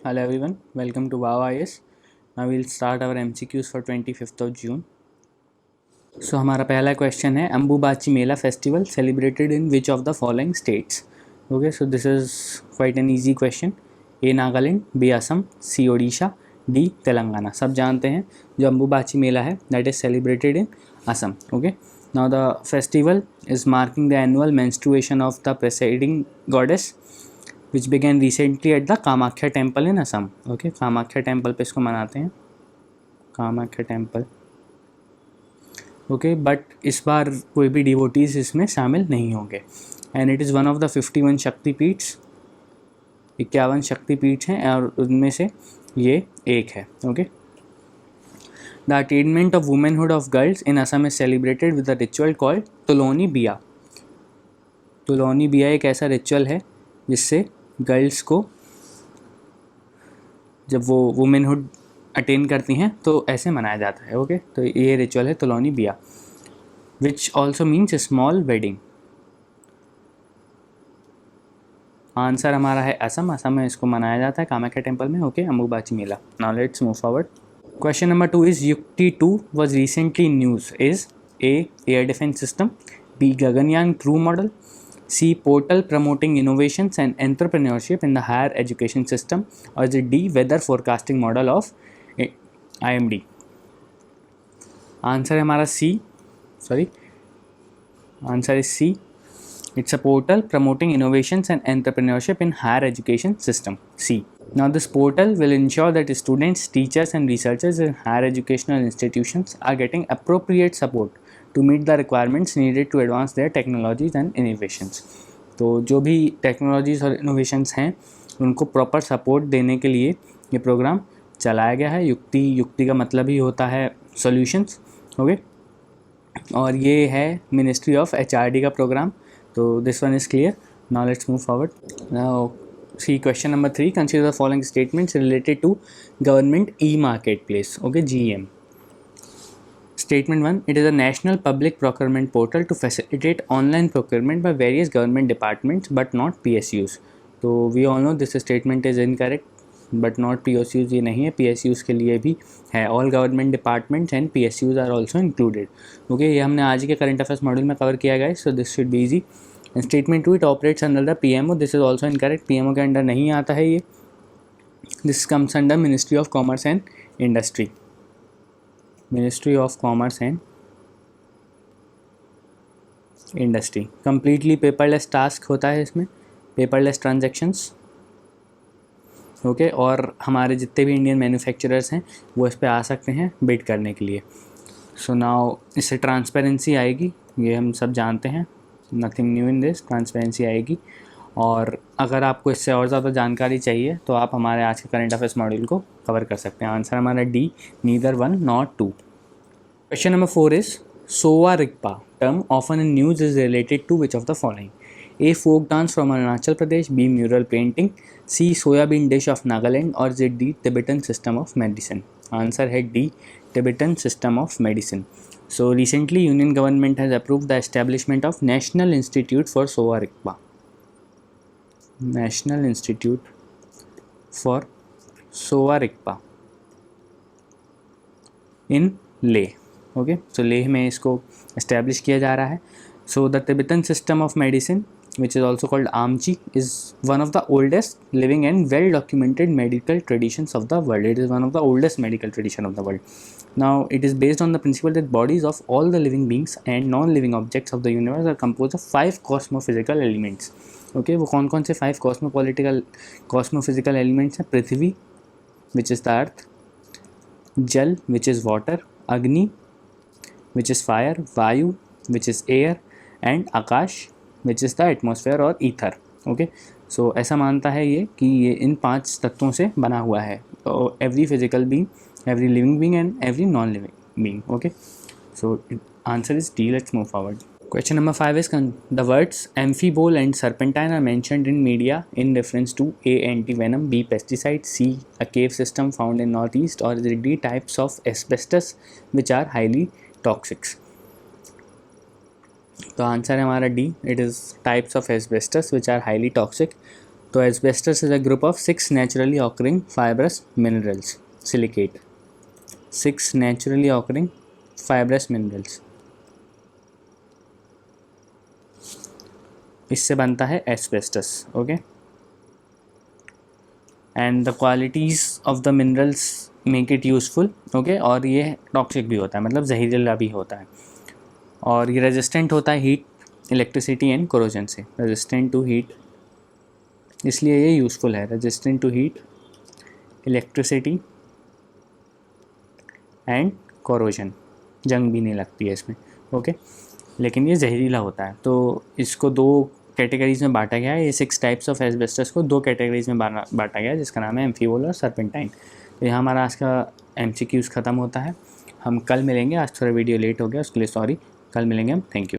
Hello everyone, welcome to Wow IS. Now we'll start our MCQs for 25th of June. So हमारा पहला question है Ambubachi Mela festival celebrated in which of the following states. Okay, so this is quite an easy question. A Nagaland, B Assam, C Odisha, D Telangana. सब जानते हैं जो अम्बुबाची मेला है that is celebrated in Assam. Okay, now the festival is marking the annual menstruation of the presiding goddess which began recently at the Kamakhya temple in Assam. Okay, Kamakhya temple पे इसको मनाते हैं, Kamakhya temple. Okay, but इस बार कोई भी डिवोटीज इसमें शामिल नहीं होंगे. And it is one of the 51 Shaktipeeths. 51 शक्तिपीठ हैं और उनमें से ये एक है. Okay, the attainment of womanhood of girls in Assam is celebrated with the ritual called Tuloni Biya. Tuloni बिया एक ऐसा रिचुअल है जिससे गर्ल्स को जब वो वुमेनहुड अटेन करती हैं तो ऐसे मनाया जाता है. ओके, तो ये रिचुअल है Tuloni Biya which also means small wedding. Answer हमारा है असम. असम में इसको मनाया जाता है कामाख्या टेम्पल में. Okay, Ambubachi Mela. Now let's move forward. Question number 2 is Yukti 2 was recently in news. Is A air defence system, B Gaganyaan crew model, C. Portal promoting innovations and entrepreneurship in the higher education system, or is it D. Weather forecasting model of IMD. Answer है हमारा C. Answer is C. It's a portal promoting innovations and entrepreneurship in higher education system. C. Now this portal will ensure that students, teachers and researchers in higher educational institutions are getting appropriate support to meet the requirements needed to advance their technologies and innovations. तो जो भी technologies और innovations हैं उनको proper support देने के लिए ये प्रोग्राम चलाया गया है. युक्ति का मतलब ही होता है सॉल्यूशंस. ओके, और ये है मिनिस्ट्री ऑफ HRD का प्रोग्राम. तो this one is clear. Now let's move forward. Now see question number 3. Consider the following statements related to government e marketplace. Okay, GM. Statement 1. It is a national public procurement portal to facilitate online procurement by various government departments but not PSUs. तो we all know this statement is incorrect, but not PSUs ये नहीं है. PSUs के लिए भी है. All government departments and PSUs are also included. Okay, ये हमने आज के current affairs मॉड्यूल में कवर किया guys, so this should be easy. And statement 2, it operates under the PMO. This is also incorrect. PMO के under नहीं आता है ये. This comes under Ministry of Commerce and Industry. Ministry of commerce and industry. Completely paperless task होता है इसमें, paperless transactions. Okay, और हमारे जितने भी इंडियन मैन्युफैक्चरर्स हैं वो इस पे आ सकते हैं बिड करने के लिए. सो नाउ इससे ट्रांसपेरेंसी आएगी, ये हम सब जानते हैं. Nothing new in this. Transparency आएगी. और अगर आपको इससे और ज़्यादा जानकारी चाहिए तो आप हमारे आज के करंट अफेयर्स मॉड्यूल को कवर कर सकते हैं. आंसर हमारा D. Neither 1 not 2. Question number 4 is Sowa Rigpa term often in news is related to which of the following. A. folk dance from Arunachal Pradesh, B. mural painting, C. soyabean dish of Nagaland, or Z. D. Tibetan system of medicine. Answer है D. Tibetan system of medicine. So recently Union government has approved the establishment of National Institute for Sowa Rigpa. National Institute for Sowa Rigpa in Leh. Okay, so Leh में इसको establish किया जा रहा है. So the Tibetan system of medicine which is also called AMCHI is one of the oldest living and well documented medical traditions of the world. It is one of the oldest medical tradition of the world. Now it is based on the principle that bodies of all the living beings and non-living objects of the universe are composed of 5 cosmophysical elements. Okay, वो कौन कौन से 5 cosmophysical elements हैं? पृथ्वी which is the earth, जल which is water, अग्नि which is fire, vayu which is air, and Akash which is the atmosphere और ether. Okay, सो ऐसा मानता है ये कि ये इन 5 तत्वों से बना हुआ है. तो every physical being, every living being and every non living being. Okay, so answer is D. Let's move forward. Question number 5 is the words amphibole and serpentine are mentioned in media in reference to A. antivenom, B. pesticide, C. a cave system found in northeast, or D. types of asbestos which are highly toxic. तो answer है हमारा D. It is types of asbestos which are highly toxic. तो asbestos is a group of 6 naturally occurring fibrous minerals, silicate, 6 naturally occurring fibrous minerals, इससे बनता है asbestos. Okay, and the qualities of the minerals make it useful. Okay, और ये toxic भी होता है, मतलब जहरीला भी होता है, और ये रेजिस्टेंट होता है हीट, इलेक्ट्रिसिटी एंड कोरोजन से. रेजिस्टेंट टू हीट, इसलिए ये यूज़फुल है. Resistant to heat, electricity and corrosion, जंग भी नहीं लगती है इसमें. ओके, लेकिन ये जहरीला होता है. तो इसको 2 कैटेगरीज में बांटा गया है. ये 6 टाइप्स ऑफ एस्बेस्टस को 2 कैटेगरीज में बांटा गया है, जिसका नाम है एम्फीबोल और सर्पेंटाइन. तो यहाँ हमारा आज का MCQs ख़त्म होता है. हम कल मिलेंगे. आज थोड़ा वीडियो लेट हो गया, उसके लिए सॉरी. कल मिलेंगे हम. Thank you.